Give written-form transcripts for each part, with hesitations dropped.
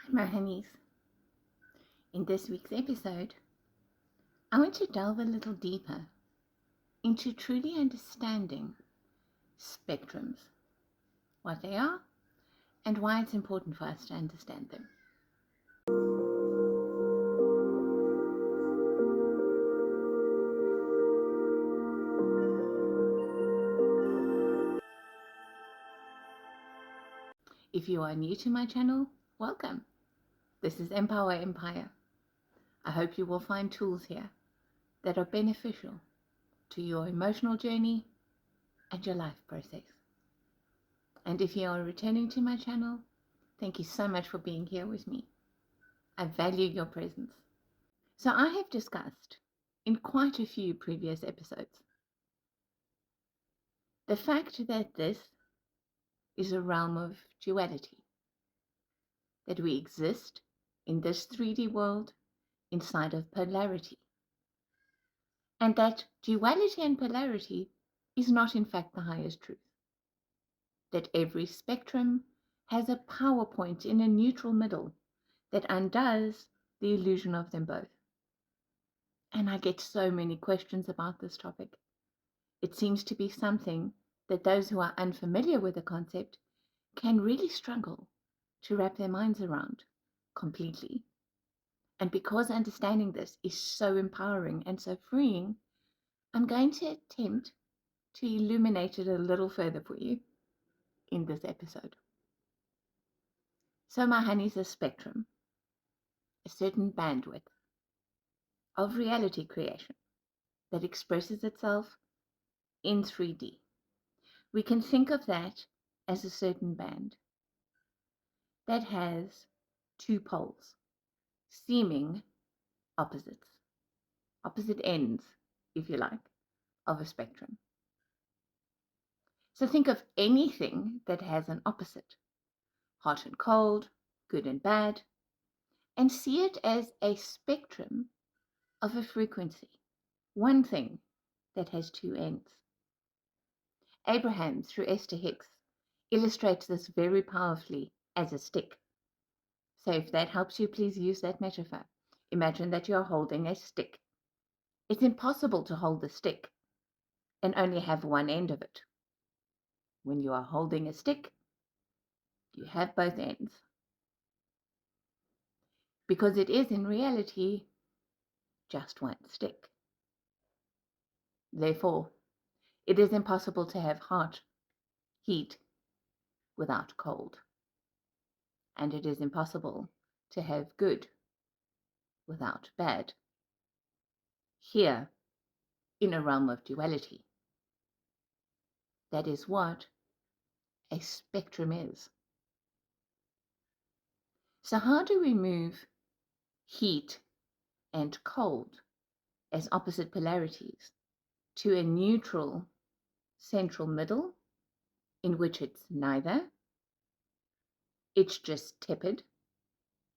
Hi, my honeys. In this week's episode, I want to delve a little deeper into truly understanding spectrums, what they are, and why it's important for us to understand them. If you are new to my channel, welcome. This is Empower Empire. I hope you will find tools here that are beneficial to your emotional journey and your life process. And if you are returning to my channel, thank you so much for being here with me. I value your presence. So I have discussed in quite a few previous episodes the fact that this is a realm of duality, that we exist in this 3D world inside of polarity, and that duality and polarity is not in fact the highest truth, that every spectrum has a power point in a neutral middle that undoes the illusion of them both. And I get so many questions about this topic. It seems to be something that those who are unfamiliar with the concept can really struggle to wrap their minds around completely. And because understanding this is so empowering and so freeing, I'm going to attempt to illuminate it a little further for you in this episode. So my honey's a spectrum, a certain bandwidth of reality creation that expresses itself in 3D. We can think of that as a certain band that has two poles, seeming opposite ends, if you like, of a spectrum. So think of anything that has an opposite, hot and cold, good and bad, and see it as a spectrum of a frequency, one thing that has two ends. Abraham, through Esther Hicks, illustrates this very powerfully as a stick. So if that helps you, please use that metaphor. Imagine that you are holding a stick. It's impossible to hold the stick and only have one end of it. When you are holding a stick, you have both ends. Because it is in reality just one stick. Therefore, it is impossible to have hot, heat, without cold. And it is impossible to have good without bad. Here, in a realm of duality. That is what a spectrum is. So how do we move heat and cold as opposite polarities to a neutral central middle in which it's neither, it's just tepid,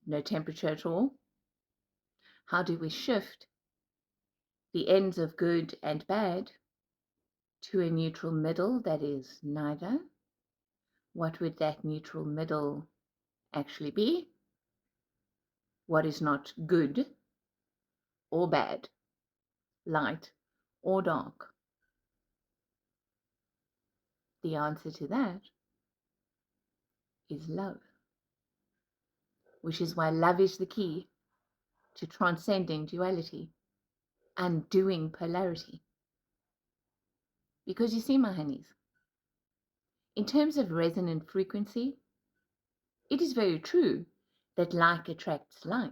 no temperature at all? How do we shift the ends of good and bad to a neutral middle that is neither? What would that neutral middle actually be? What is not good or bad, light or dark? The answer to that is love, which is why love is the key to transcending duality, undoing polarity. Because you see, my honeys, in terms of resonant frequency, it is very true that like attracts like.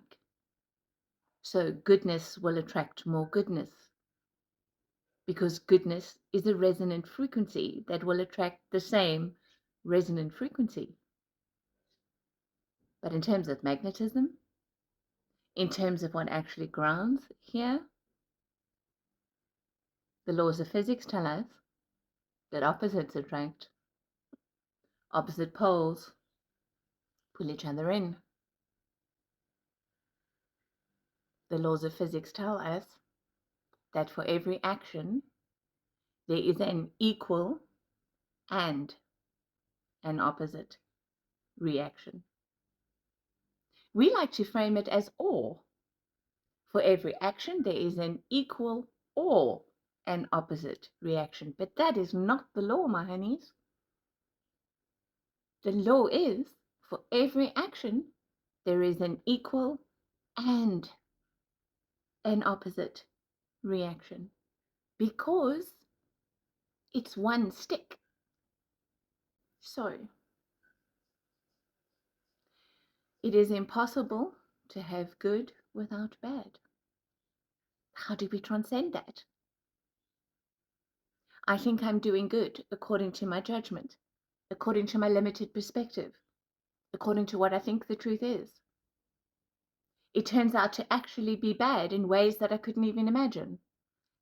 So goodness will attract more goodness, because goodness is a resonant frequency that will attract the same resonant frequency. But in terms of magnetism, in terms of what actually grounds here, the laws of physics tell us that opposites attract, opposite poles pull each other in. The laws of physics tell us that for every action, there is an equal and an opposite reaction. We like to frame it as or. For every action, there is an equal or an opposite reaction. But that is not the law, my honeys. The law is, for every action, there is an equal and an opposite reaction. Because it's one stick. So, it is impossible to have good without bad. How do we transcend that? I think I'm doing good according to my judgment, according to my limited perspective, according to what I think the truth is. It turns out to actually be bad in ways that I couldn't even imagine,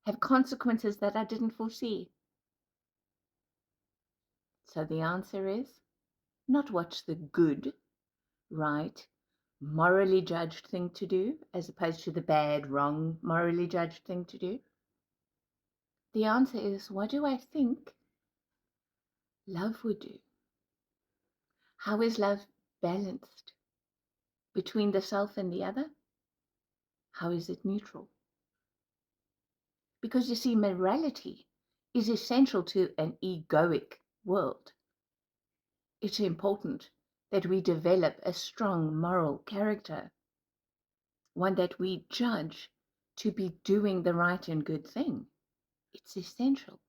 have consequences that I didn't foresee. So the answer is not what's the good, right, morally judged thing to do, as opposed to the bad, wrong, morally judged thing to do. The answer is, what do I think love would do? How is love balanced between the self and the other? How is it neutral? Because you see, morality is essential to an egoic world. It's important that we develop a strong moral character, one that we judge to be doing the right and good thing. It's essential.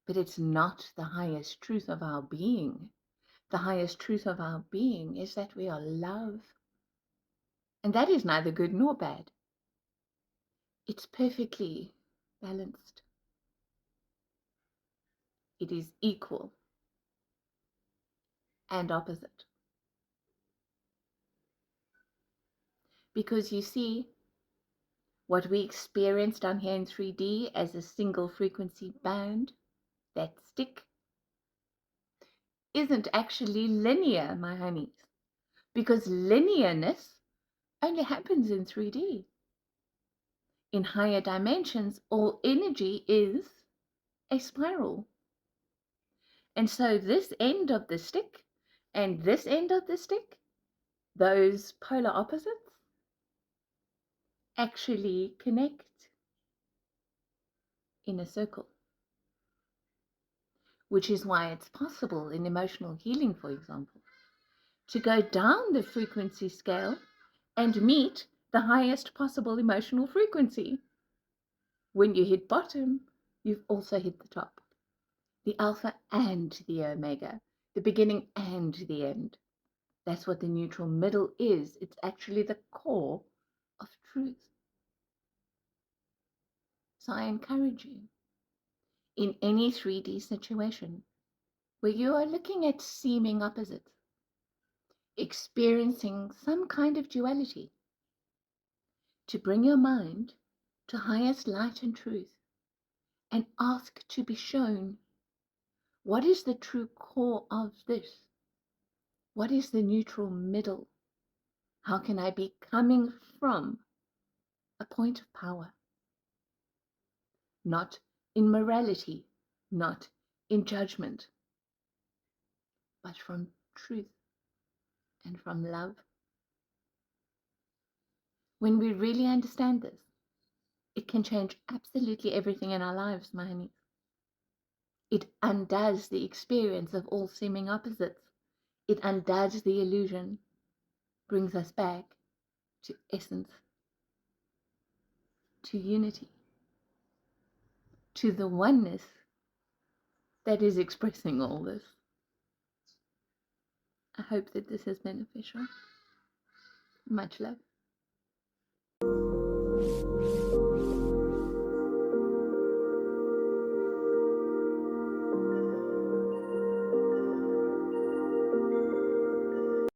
But it's not the highest truth of our being. The highest truth of our being is that we are love. And that is neither good nor bad. It's perfectly balanced. It is equal and opposite. Because you see, what we experience down here in 3D as a single frequency band, that stick, isn't actually linear, my honeys. Because linearness only happens in 3D. In higher dimensions, all energy is a spiral. And so this end of the stick and this end of the stick, those polar opposites, actually connect in a circle. Which is why it's possible in emotional healing, for example, to go down the frequency scale and meet the highest possible emotional frequency. When you hit bottom, you've also hit the top. The alpha and the omega, the beginning and the end. That's what the neutral middle is. It's actually the core of truth. So I encourage you, in any 3D situation where you are looking at seeming opposites, experiencing some kind of duality, to bring your mind to highest light and truth and ask to be shown, what is the true core of this? What is the neutral middle? How can I be coming from a point of power? Not in morality, not in judgment, but from truth and from love. When we really understand this, it can change absolutely everything in our lives, my honeys. It undoes the experience of all seeming opposites. It undoes the illusion, brings us back to essence, to unity, to the oneness that is expressing all this. I hope that this is beneficial. Much love.